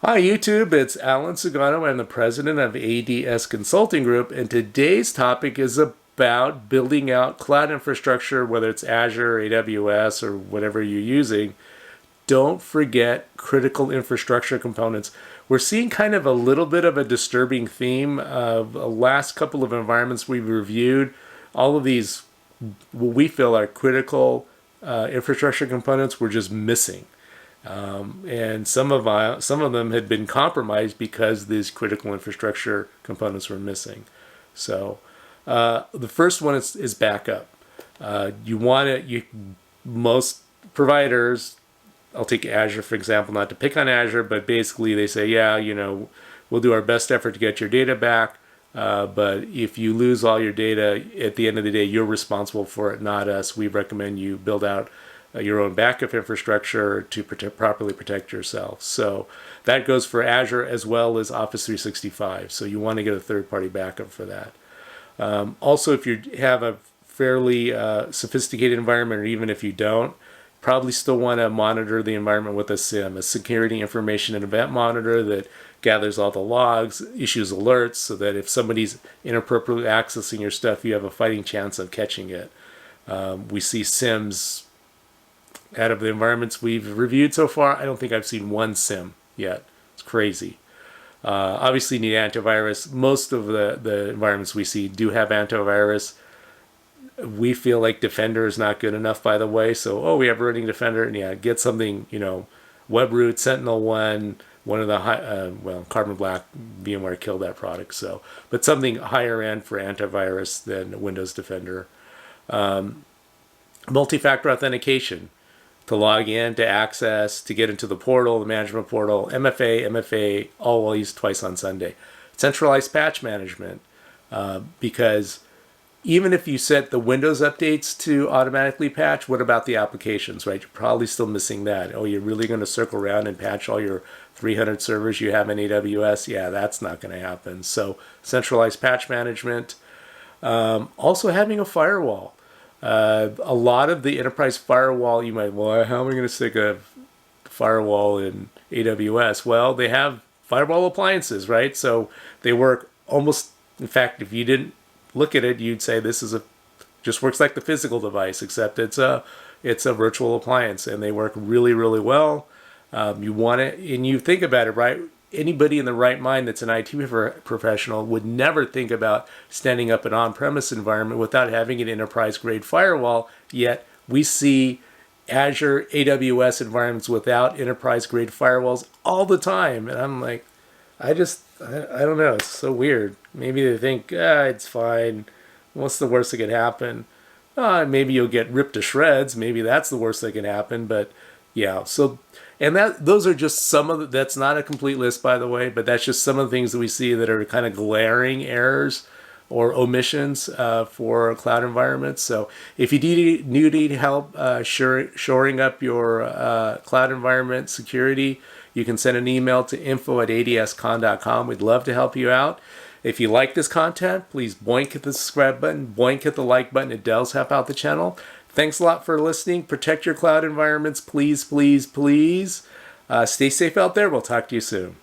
Hi YouTube, it's Alan Sugano. I'm the president of ADS Consulting Group, and today's topic is about building out cloud infrastructure, whether it's Azure, AWS, or whatever you're using. Don't forget critical infrastructure components. We're seeing kind of a little bit of a disturbing theme of the last couple of environments we've reviewed. All of these, what we feel are critical infrastructure components, were just missing. And some of them had been compromised because these critical infrastructure components were missing. So the first one is backup. Most providers, I'll take Azure for example, not to pick on Azure, but basically they say, yeah, we'll do our best effort to get your data back. But if you lose all your data, at the end of the day, you're responsible for it, not us. We recommend you build out your own backup infrastructure to properly protect yourself. So that goes for Azure as well as Office 365. So you want to get a third-party backup for that. Also, if you have a fairly sophisticated environment, or even if you don't, probably still want to monitor the environment with a SIEM, a security information and event monitor that gathers all the logs, issues alerts, so that if somebody's inappropriately accessing your stuff, you have a fighting chance of catching it. We see SIEMs. Out of the environments we've reviewed so far, I don't think I've seen one SIEM yet. It's crazy. Obviously, you need antivirus. Most of the environments we see do have antivirus. We feel like Defender is not good enough, by the way. So, we have running Defender, and yeah, get something, WebRoot, SentinelOne, one of the Carbon Black, VMware killed that product. So, but something higher end for antivirus than Windows Defender. Multi-factor authentication. To log in, to access, to get into the portal, the management portal, MFA, always twice on Sunday. Centralized patch management, because even if you set the Windows updates to automatically patch, what about the applications, right? You're probably still missing that. Oh, you're really going to circle around and patch all your 300 servers you have in AWS? Yeah, that's not going to happen. So centralized patch management. Also having a firewall. A lot of the enterprise firewall, you might, well, how am I going to stick a firewall in AWS? Well, they have firewall appliances, right? So they work almost, in fact, if you didn't look at it, you'd say this just works like the physical device, except it's a virtual appliance, and they work really, really well. You want it, and you think about it, right? Anybody in the right mind that's an IT professional would never think about standing up an on-premise environment without having an enterprise-grade firewall, yet we see Azure, AWS environments without enterprise-grade firewalls all the time. And I'm like, I don't know, it's so weird. Maybe they think, it's fine. What's the worst that could happen? Maybe you'll get ripped to shreds. Maybe that's the worst that can happen, but yeah, so... And those are just some of that's not a complete list, by the way, but that's just some of the things that we see that are kind of glaring errors or omissions for cloud environments. So if you need help shoring up your cloud environment security, you can send an email to info@adscon.com. We'd love to help you out. If you like this content, please boink hit the subscribe button, boink hit the like button. It does help out the channel. Thanks a lot for listening. Protect your cloud environments, please, please, please. Stay safe out there. We'll talk to you soon.